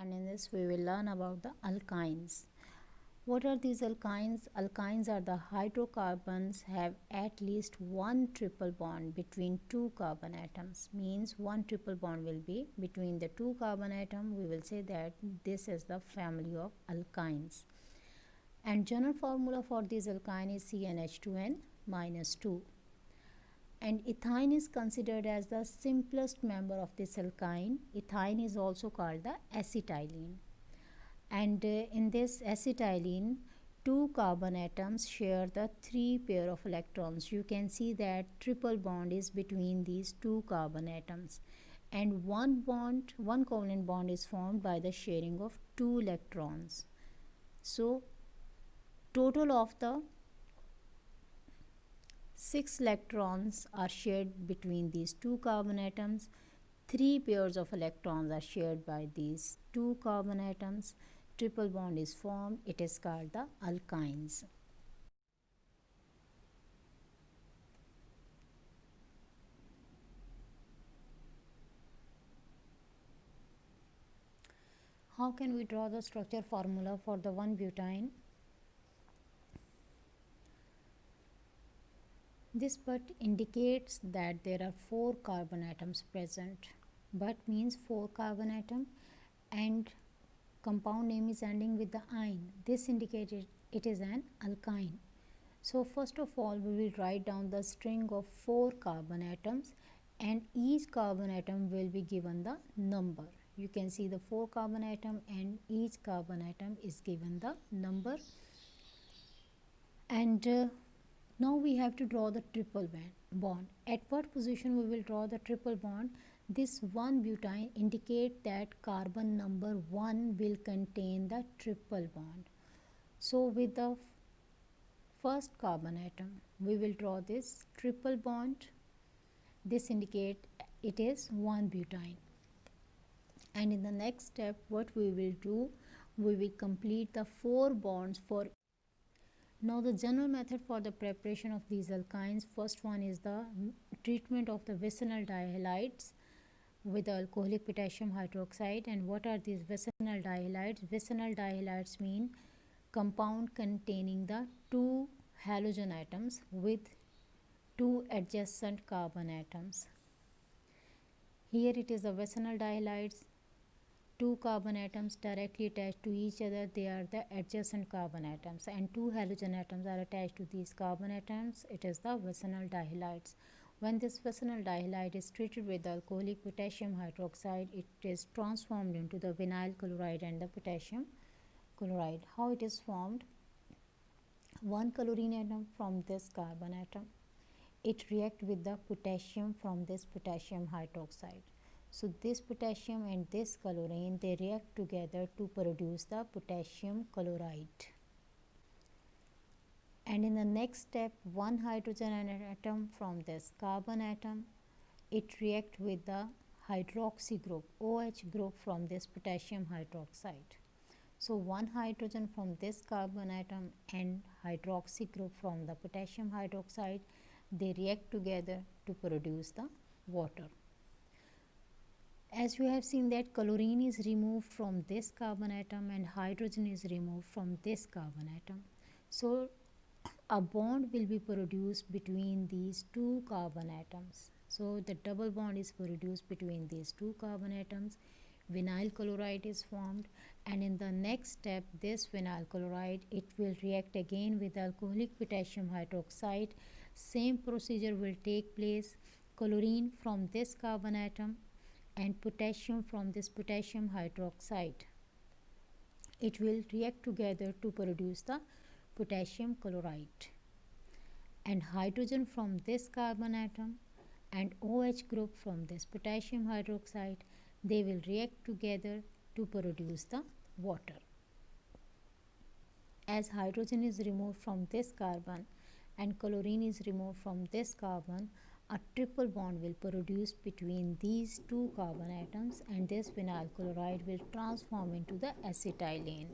and in this we will learn about the alkynes. What are these alkynes? Alkynes are the hydrocarbons have at least one triple bond between two carbon atoms. Means one triple bond will be between the two carbon atom. We will say that this is the family of alkynes. And general formula for this alkyne is CnH2n minus 2. And ethyne is considered as the simplest member of this alkyne. Ethyne is also called the acetylene. And in this acetylene, two carbon atoms share the 3 pair of electrons. You can see that triple bond is between these two carbon atoms, and one covalent bond is formed by the sharing of 2 electrons. So total of the 6 electrons are shared between these two carbon atoms. 3 pairs of electrons are shared by these two carbon atoms. Triple bond is formed. It is called the alkynes. How can we draw the structure formula for the 1-butene? This but indicates that there are 4 carbon atoms present. But means 4 carbon atom and compound name is ending with the "ine". This indicated it is an alkyne. So first of all we will write down the string of 4 carbon atoms, and each carbon atom will be given the number. You can see the 4 carbon atom and each carbon atom is given the number. And now we have to draw the triple bond. At what position we will draw the triple bond? This 1-butene indicate that carbon number 1 will contain the triple bond. So with the first carbon atom we will draw this triple bond. This indicate it is 1-butene. And in the next step what we will do, we will complete the 4 bonds for. Now the general method for the preparation of these alkynes, first one is the treatment of the vicinal dihalides with alcoholic potassium hydroxide. And what are these vicinal dihalides? Vicinal dihalides mean compound containing the 2 halogen atoms with 2 adjacent carbon atoms. Here it is the vicinal dihalides, 2 carbon atoms directly attached to each other, they are the adjacent carbon atoms, and 2 halogen atoms are attached to these carbon atoms. It is the vicinal dihalides. When this vicinal dihalide is treated with alcoholic potassium hydroxide, it is transformed into the vinyl chloride and the potassium chloride. How it is formed? One chlorine atom from this carbon atom, it reacts with the potassium from this potassium hydroxide. So this potassium and this chlorine, they react together to produce the potassium chloride. And in the next step, one hydrogen atom from this carbon atom, it reacts with the hydroxy group, OH group from this potassium hydroxide. So one hydrogen from this carbon atom and hydroxy group from the potassium hydroxide, they react together to produce the water. As you have seen that chlorine is removed from this carbon atom and hydrogen is removed from this carbon atom. So a bond will be produced between these 2 carbon atoms. So the double bond is produced between these 2 carbon atoms. Vinyl chloride is formed, and in the next step this vinyl chloride, it will react again with alcoholic potassium hydroxide. Same procedure will take place. Chlorine from this carbon atom and potassium from this potassium hydroxide, it will react together to produce the potassium chloride. And hydrogen from this carbon atom and OH group from this potassium hydroxide, they will react together to produce the water. As hydrogen is removed from this carbon and chlorine is removed from this carbon, a triple bond will produce between these 2 carbon atoms, and this vinyl chloride will transform into the acetylene.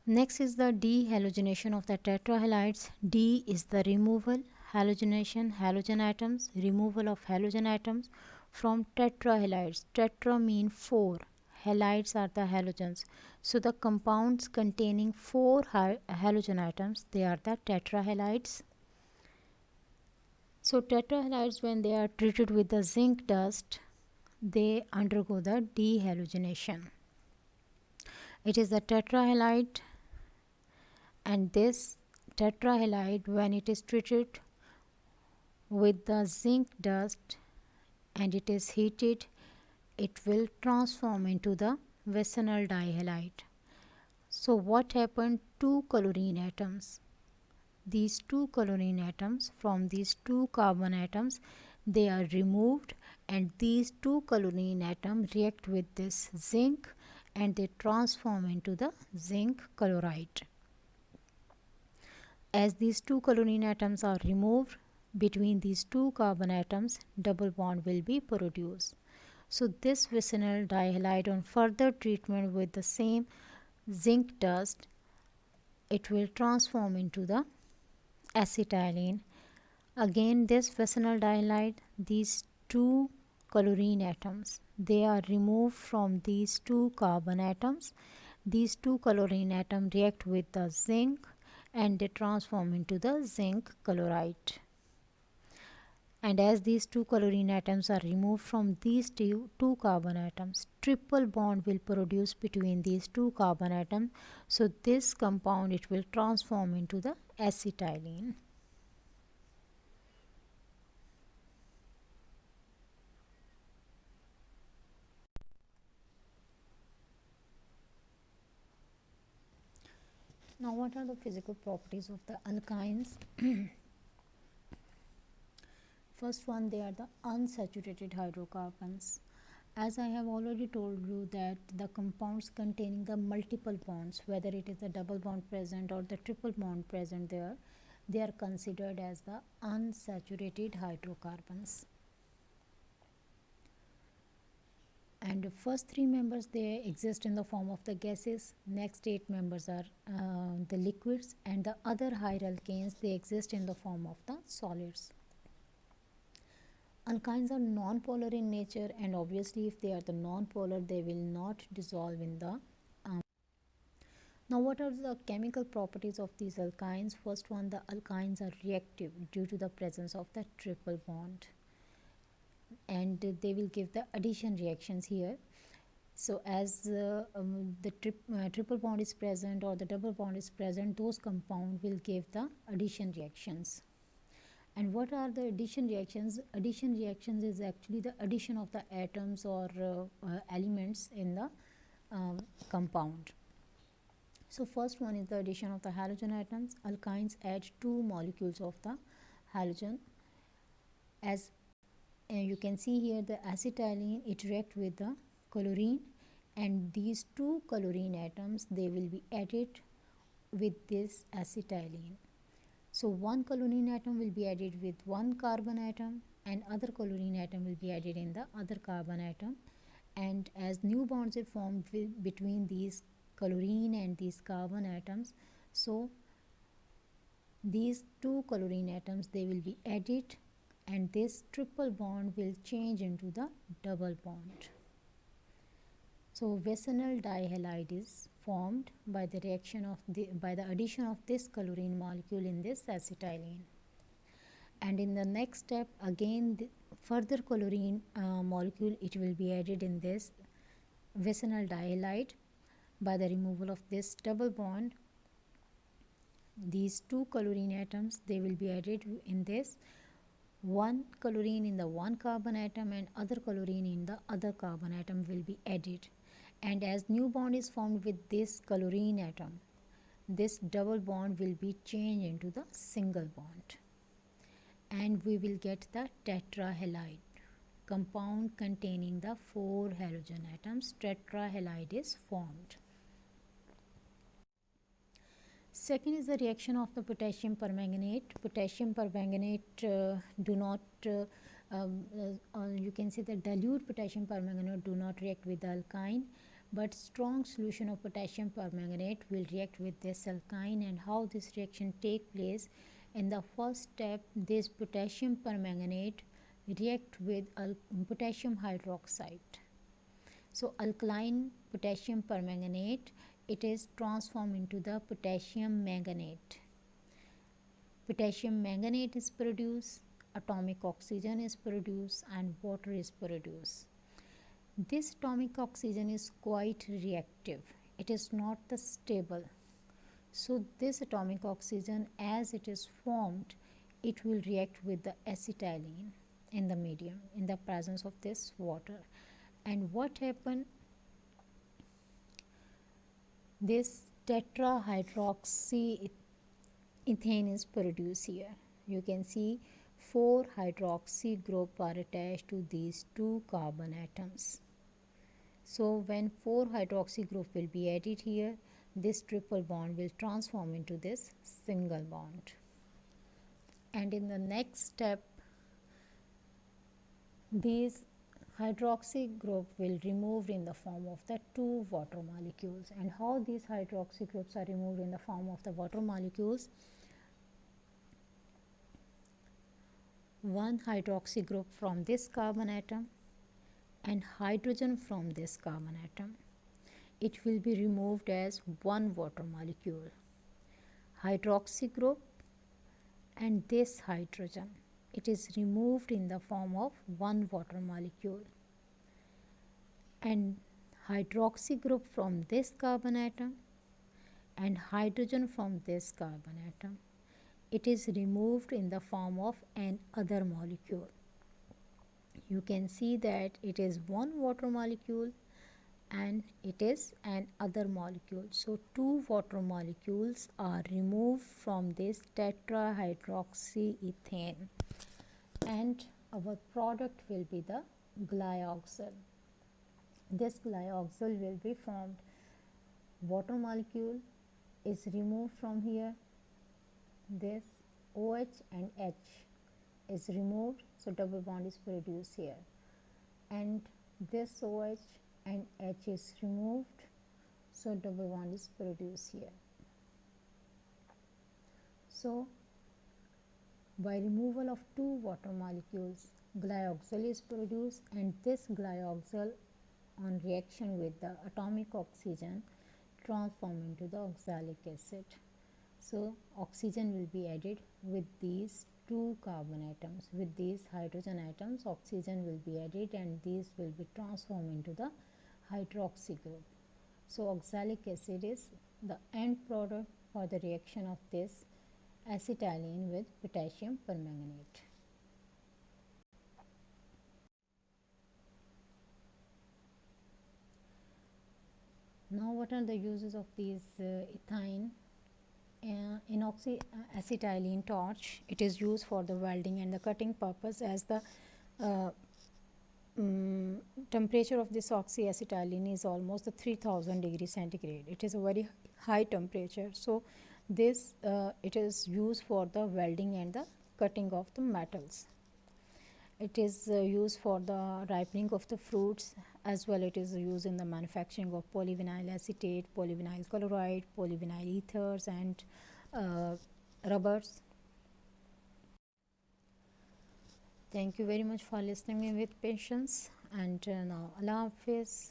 Next is the dehalogenation of the tetrahalides. D is the removal, halogenation, halogen atoms, removal of halogen atoms from tetrahalides. Tetra mean 4. Halides are the halogens. So the compounds containing 4 halogen atoms, they are the tetrahalides. So tetrahalides, when they are treated with the zinc dust, they undergo the dehalogenation. It is the tetrahalide, and this tetrahalide, when it is treated with the zinc dust and it is heated, it will transform into the vicinal dihalide. So what happened? Two chlorine atoms. These two chlorine atoms, from these two carbon atoms, they are removed, and these two chlorine atoms react with this zinc and they transform into the zinc chloride. As these two chlorine atoms are removed, between these two carbon atoms, double bond will be produced. So this vicinal dihalide, on further treatment with the same zinc dust, it will transform into the acetylene. Again, this vicinal dihalide, these two chlorine atoms, they are removed from these two carbon atoms. These two chlorine atoms react with the zinc and they transform into the zinc chloride. And as these two chlorine atoms are removed from these two carbon atoms, triple bond will produce between these two carbon atoms. So this compound, it will transform into the acetylene. Now what are the physical properties of the alkynes? First one, they are the unsaturated hydrocarbons. As I have already told you that the compounds containing the multiple bonds, whether it is a double bond present or the triple bond present there, they are considered as the unsaturated hydrocarbons. And the first 3 members, they exist in the form of the gases. Next 8 members are the liquids, and the other higher alkanes, they exist in the form of the solids. Alkynes are non-polar in nature, and obviously if they are the non-polar, they will not dissolve in the Now what are the chemical properties of these alkynes? First one, the alkynes are reactive due to the presence of the triple bond, and they will give the addition reactions here. So as the triple bond is present or the double bond is present, those compound will give the addition reactions. And what are the addition reactions? Addition reactions is actually the addition of the atoms or elements in the compound. So first one is the addition of the halogen atoms. Alkynes add 2 molecules of the halogen. As you can see here, the acetylene, it react with the chlorine, and these 2 chlorine atoms, they will be added with this acetylene. So one chlorine atom will be added with one carbon atom, and other chlorine atom will be added in the other carbon atom. And as new bonds are formed between these chlorine and these carbon atoms, so these 2 chlorine atoms, they will be added, and this triple bond will change into the double bond. So vicinal dihalide is formed by the reaction of by the addition of this chlorine molecule in this acetylene. And in the next step, again the further chlorine molecule, it will be added in this vicinal dihalide by the removal of this double bond. These 2 chlorine atoms, they will be added in this. One chlorine in the one carbon atom and other chlorine in the other carbon atom will be added. And as new bond is formed with this chlorine atom, this double bond will be changed into the single bond, and we will get the tetrahalide compound containing the 4 halogen atoms. Tetrahalide is formed. Second is the reaction of the potassium permanganate. Potassium permanganate do not you can see the dilute potassium permanganate do not react with the alkyne, but strong solution of potassium permanganate will react with this alkyne. And how this reaction take place, In the first step, this potassium permanganate react with potassium hydroxide. So alkaline potassium permanganate, it is transformed into the potassium manganate. Potassium manganate is produced, atomic oxygen is produced, and water is produced. This atomic oxygen is quite reactive. It is not the stable. So this atomic oxygen, as it is formed, it will react with the acetylene in the medium in the presence of this water. And what happened? This tetrahydroxy ethane is produced here. You can see 4 hydroxy group are attached to these 2 carbon atoms. So when 4 hydroxy group will be added here, this triple bond will transform into this single bond. And in the next step, these hydroxy group will removed in the form of the 2 water molecules. And how these hydroxy groups are removed in the form of the water molecules? One hydroxy group from this carbon atom and hydrogen from this carbon atom. It will be removed as 1 water molecule. Hydroxy group and this hydrogen, it is removed in the form of 1 water molecule. And hydroxy group from this carbon atom and hydrogen from this carbon atom, it is removed in the form of an other molecule. You can see that it is 1 water molecule and it is an other molecule. So 2 water molecules are removed from this tetrahydroxy ethane, and our product will be the glyoxal. This glyoxal will be formed. Water molecule is removed from here. This OH and H is removed, so double bond is produced here, and this OH and H is removed, so double bond is produced here. So by removal of 2 water molecules, glyoxal is produced, and this glyoxal on reaction with the atomic oxygen transform into the oxalic acid. So oxygen will be added with these 2 carbon atoms. With these hydrogen atoms, oxygen will be added and these will be transformed into the hydroxy group. So oxalic acid is the end product for the reaction of this acetylene with potassium permanganate. Now what are the uses of these ethine? In acetylene torch, it is used for the welding and the cutting purpose, as the temperature of this oxyacetylene is almost 3000 degrees centigrade. It is a very high temperature. So this it is used for the welding and the cutting of the metals. It is used for the ripening of the fruits, as well it is used in the manufacturing of polyvinyl acetate, polyvinyl chloride, polyvinyl ethers, and rubbers. Thank you very much for listening me with patience, and now Allah Hafiz.